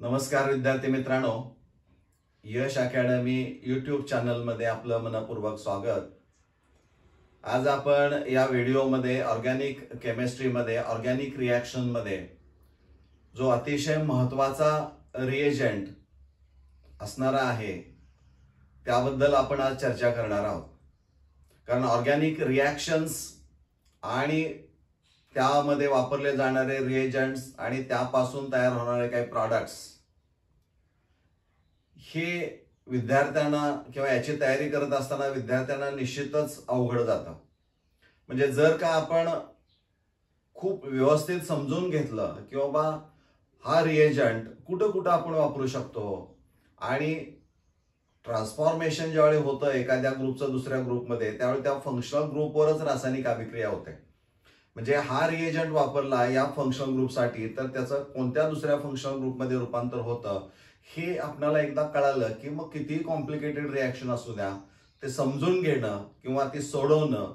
नमस्कार विद्यार्थी मित्रांनो, यश अकॅडमी यूट्यूब चॅनलमध्ये आपलं मनपूर्वक स्वागत। आज आपण या व्हिडिओमध्ये ऑर्गॅनिक केमिस्ट्रीमध्ये ऑर्गॅनिक रिएक्शनमध्ये जो अतिशय महत्त्वाचा रिएजंट असणारा आहे त्याबद्दल आपण आज चर्चा करणार आहोत। कारण ऑर्गॅनिक रिएक्शन्स आणि त्यामध्ये वापरले जाणारे रिएजंट्स आणि त्यापासून तयार होणारे काही प्रॉडक्ट्स हे विद्यार्थ्यांना किंवा याची तयारी करत असताना विद्यार्थ्यांना निश्चितच अवघड जातं। म्हणजे जर का आपण खूप व्यवस्थित समजून घेतलं की बाबा हा रिएजंट कुठं कुठं आपण वापरू शकतो आणि ट्रान्सफॉर्मेशन ज्यावेळी होतं एखाद्या ग्रुपचं दुसऱ्या ग्रुपमध्ये त्यावेळी त्या फंक्शनल ग्रुपवरच रासायनिक अभिक्रिया होते। म्हणजे हा रिएजंट वापरला या फंक्शनल ग्रुपसाठी तर त्याचं कोणत्या दुसऱ्या फंक्शनल ग्रुपमध्ये रूपांतर होतं हे आपल्याला एकदा कळालं की मग कितीही कॉम्प्लिकेटेड रिएक्शन असू द्या ते समजून घेणं किंवा ते सोडवणं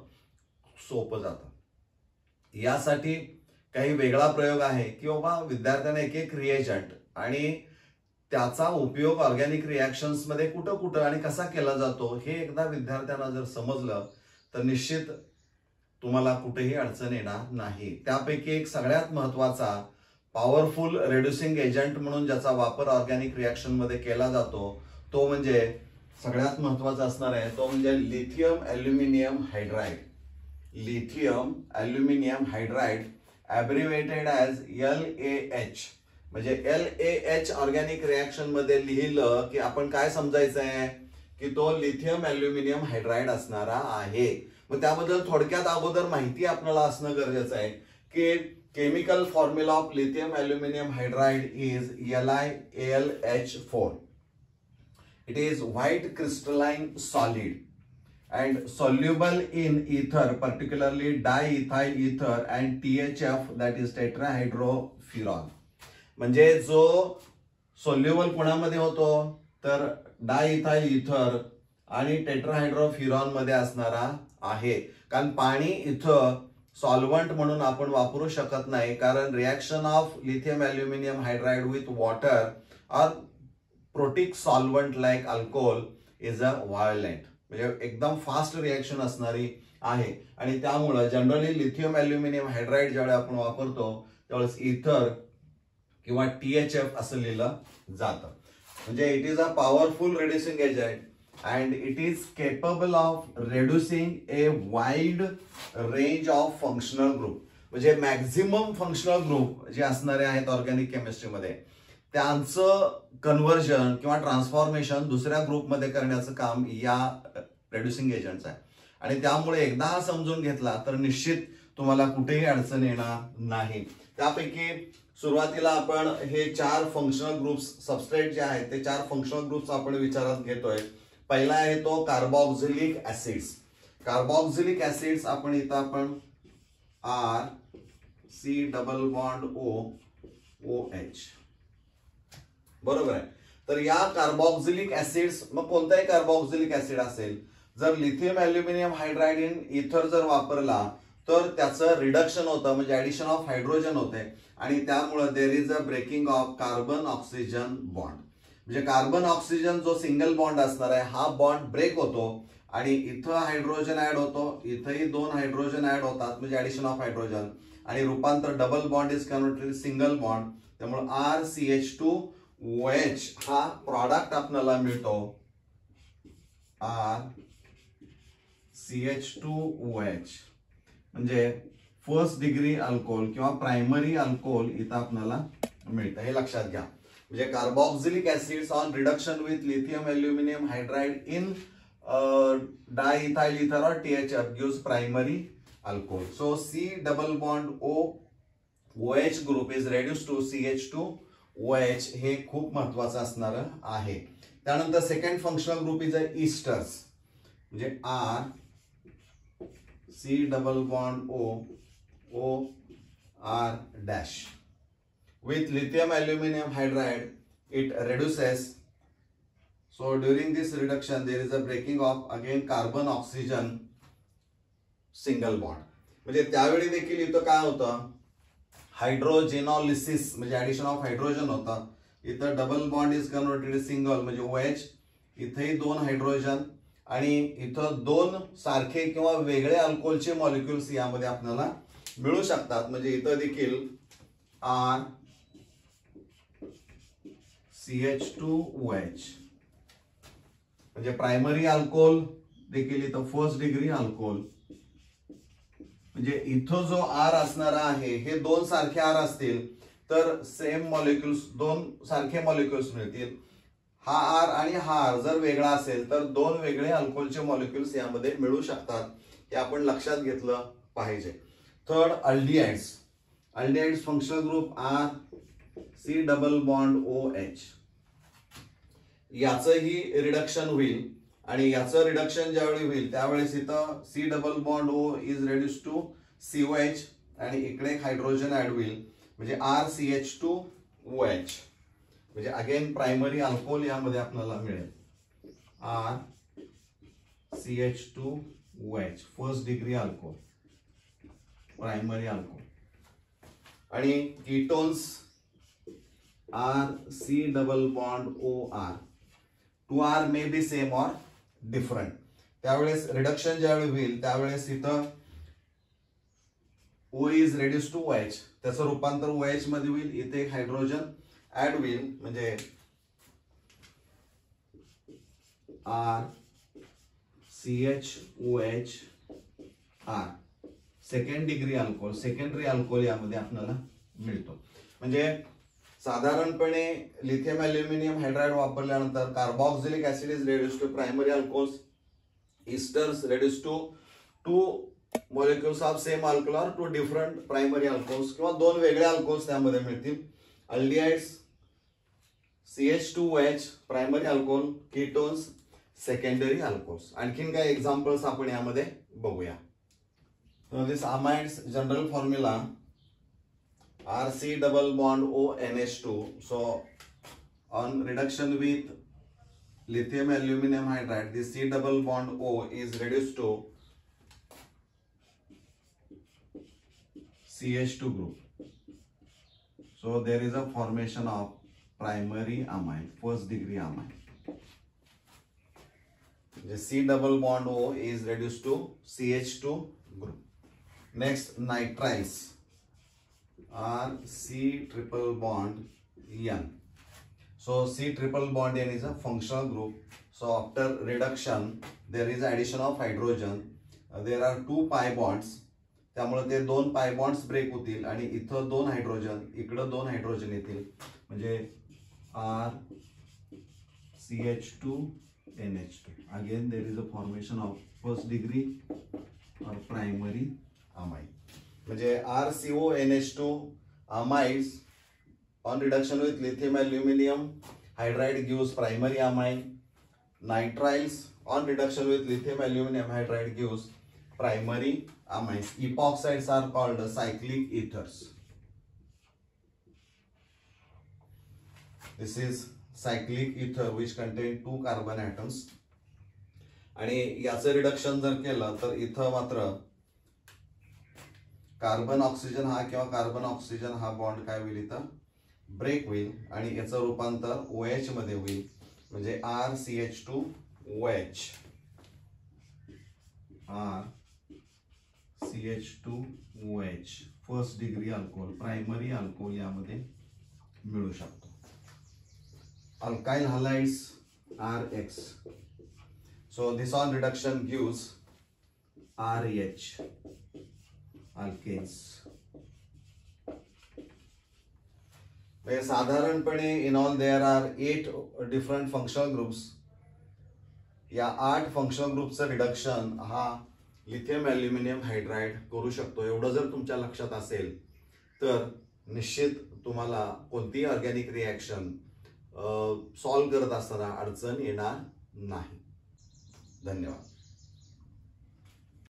सोपं जातं। यासाठी काही वेगळा प्रयोग आहे की बाबा विद्यार्थ्यांना एक एक रिएजंट आणि त्याचा उपयोग ऑर्गॅनिक रिएक्शन्स मध्ये कुठं कुठं आणि कसा केला जातो हे एकदा विद्यार्थ्यांना जर समजलं तर निश्चित तुम्हाला कुठेही अडचण येणार नाही। त्यापैकी एक सगळ्यात महत्त्वाचा पॉवरफुल रिड्युसिंग एजंट म्हणून ज्याचा वापर ऑर्गॅनिक रिएक्शन मध्ये केला जातो तो म्हणजे सगळ्यात महत्त्वाचा असणार आहे तो म्हणजे lithium aluminium hydride. Lithium aluminium hydride abbreviated as LaH। म्हणजे LaH ऑर्गॅनिक रिएक्शन मध्ये लिहिलं की आपण काय समजायचं आहे की तो लिथियम ॲल्युमिनियम हायड्राइड असणारा आहे। मग त्याबद्दल थोडक्यात अगोदर माहिती आपल्याला असणं गरजेचं आहे की chemical formula of lithium aluminum hydride is LiAlH4. It is white crystalline solid and soluble in ether, particularly diethyl ether and THF, that is tetrahydrofuran. म्हणजे जो सोल्युबल कोणामध्ये होतो तर डायइथाइल इथर आणि टेट्राहायड्रोफ्युरॉन मध्ये असणारा आहे। कारण पाणी इथं सॉल्व्हंट म्हणून आपण वापरू शकत नाही कारण reaction of lithium aluminium hydride with water और protic solvent like alcohol is a violent. म्हणजे एकदम फास्ट रिएक्शन असणारी आहे आणि त्यामुळे जनरली लिथियम ॲल्युमिनियम हायड्राइड ज्यावेळी आपण वापरतो त्यावेळेस इथर किंवा THF असं लिहिलं जातं। म्हणजे it is a powerful reducing agent and it is capable of reducing a wide range of functional group। म्हणजे मॅक्झिमम फंक्शनल ग्रुप जे असणारे आहेत ऑर्गॅनिक केमिस्ट्रीमध्ये त्यांचं कन्व्हर्जन किंवा ट्रान्सफॉर्मेशन दुसऱ्या ग्रुपमध्ये करण्याचं काम या रिड्युसिंग एजंटचं आहे। आणि त्यामुळे एकदा हा समजून घेतला तर निश्चित तुम्हाला कुठेही अडचण येणार नाही। त्यापैकी सुरुवातीला आपण हे 4 फंक्शनल ग्रुप्स सबस्ट्रेट जे आहेत ते 4 फंक्शनल ग्रुप्स आपण विचारात घेतोय। पहिला आहे तो कार्बोक्सिलिक ऍसिड्स। कार्बोक्सिलिक ऍसिड्स आपण इथं आपण RC≡OH बरोबर आहे। तर या कार्बोक्सिलिक ऍसिड्स मग कोणताही कार्बोक्सिलिक ऍसिड असेल जर लिथियम ॲल्युमिनियम हायड्राइड इन इथर जर वापरला तर त्याचं रिडक्शन होतं म्हणजे ऍडिशन ऑफ हायड्रोजन होते आणि त्यामुळे there is a breaking of carbon oxygen bond. म्हणजे कार्बन ऑक्सिजन जो सिंगल बॉन्ड असणार आहे हा बॉन्ड ब्रेक होतो आणि इथं हायड्रोजन ऍड होतो, इथंही 2 हायड्रोजन ऍड होतात म्हणजे ऍडिशन ऑफ हायड्रोजन आणि रूपांतर double bond is converted single bond. त्यामुळे RCH2OH हा प्रॉडक्ट आपल्याला मिळतो RCH2OH म्हणजे फर्स्ट डिग्री अल्कोहोल किंवा प्रायमरी अल्कोहोल इथं आपल्याला मिळतं हे लक्षात घ्या। म्हणजे carboxylic acids on reduction with lithium aluminium hydride in diethyl ether और THF gives primary alcohol. So C double bond OH group is reduced to CH2OH हे खूप महत्त्वाचं असणार आहे। त्यानंतर second functional group is esters म्हणजे RC≡OR' with lithium aluminum hydride it reduces। So during this reduction there is a breaking of again carbon oxygen single bond। म्हणजे त्यावेळी देखील इथं काय होतं हायड्रोजेनॉलिसिस म्हणजे ऍडिशन ऑफ हायड्रोजन होतं। इथं double bond is converted single म्हणजे OH, इथेही 2 हायड्रोजन आणि इथं 2 सारखे किंवा वेगळे अल्कोहोलचे मॉलिक्युल्स यामध्ये आपल्याला मिळू शकतात. म्हणजे इथं देखील R CH2OH म्हणजे प्रायमरी अल्कोहोल देखील इथं फर्स्ट डिग्री अल्कोहोल. म्हणजे इथं जो R असणारा आहे हे 2 सारखे R असतील तर सेम मॉलिक्युल्स 2 सारखे मॉलिक्युल्स मिळतील. हा R आणि हा R जर वेगळा असेल तर 2 वेगळे अल्कोहोलचे मॉलिक्युल्स यामध्ये मिळू शकतात. हे आपण लक्षात घेतलं पाहिजे. Third, aldehydes. Aldehydes functional group R C double bond OH. याचंही रिडक्शन होईल आणि याचं रिडक्शन ज्यावेळी होईल त्यावेळेस इथं C double bond O is reduce to COH आणि इकडे एक हायड्रोजन ऍड होईल म्हणजे RCH2OH. म्हणजे अगेन प्रायमरी अल्कोहोल यामध्ये आपल्याला मिळेल RCH2OH first degree alcohol primary alcohol. आणि ketones RC double bond OR. 2R may be same or different. त्यावेळेस रिडक्शन ज्यावेळी होईल त्यावेळेस इथं O is reduce to OH त्याचं रूपांतर OH मध्ये होईल. इथे एक हायड्रोजन ऍड होईल म्हणजे RCHOH R second degree alcohol secondary alcohol यामध्ये आपल्याला मिळतो. म्हणजे साधारणपणे लिथियम अल्युमिनियम हायड्राइड वापरल्यानंतर carboxylic acid is reduce to primary alcohols, esters reduce to 2 molecules of same alcohol और 2 डिफरंट प्रायमरी अल्कोहोल्स किंवा 2 वेगळे अल्कोहोल्स त्यामध्ये मिळतील. Aldehydes CH2OH primary alcohol, ketones secondary alcohols. आणखीन काही एक्झाम्पल्स आपण यामध्ये बघूया. This amides general formula RC double bond ONH2. So on reduction with lithium aluminum hydride, the C double bond O is reduced to CH2 group. So there is a formation of primary amine, first degree amine. The C double bond O is reduced to CH2 group. Next, nitriles. C triple bond N. So C triple bond N is a functional group. So after reduction there is addition of hydrogen. There are 2 pi bonds. त्यामुळे ते 2 pi bonds break होतील आणि इथं 2 hydrogen इकडं 2 hydrogen येतील म्हणजे RCH2NH2. Again there is a formation of first degree or primary amine. म्हणजे RCONH2 amides on reduction with lithium aluminum hydride gives primary amine. Nitriles on reduction with lithium aluminum hydride gives primary amines. Epoxides are called cyclic ethers. This is cyclic ether which contain 2 carbon atoms. आणि याचं reduction जर केलं तर इथं मात्र carbon oxygen हा किंवा carbon oxygen हा बॉन्ड काय होईल इथं ब्रेक होईल आणि याचं रूपांतर OH मध्ये होईल म्हणजे RCH2OH. RCH2OH first degree alcohol primary alcohol यामध्ये मिळू शकतो. Alkyl halides RH. So this on reduction gives RH. alkanes. साधारणपणे in all there are 8 different functional groups. या 8 functional groups रिडक्शन हा लिथियम अल्युमिनियम हायड्राइड करू शकतो. एवढं जर तुमच्या लक्षात असेल तर निश्चित तुम्हाला कोणतीही ऑर्गॅनिक रिएक्शन सॉल्व्ह करत असताना अडचण येणार नाही. धन्यवाद.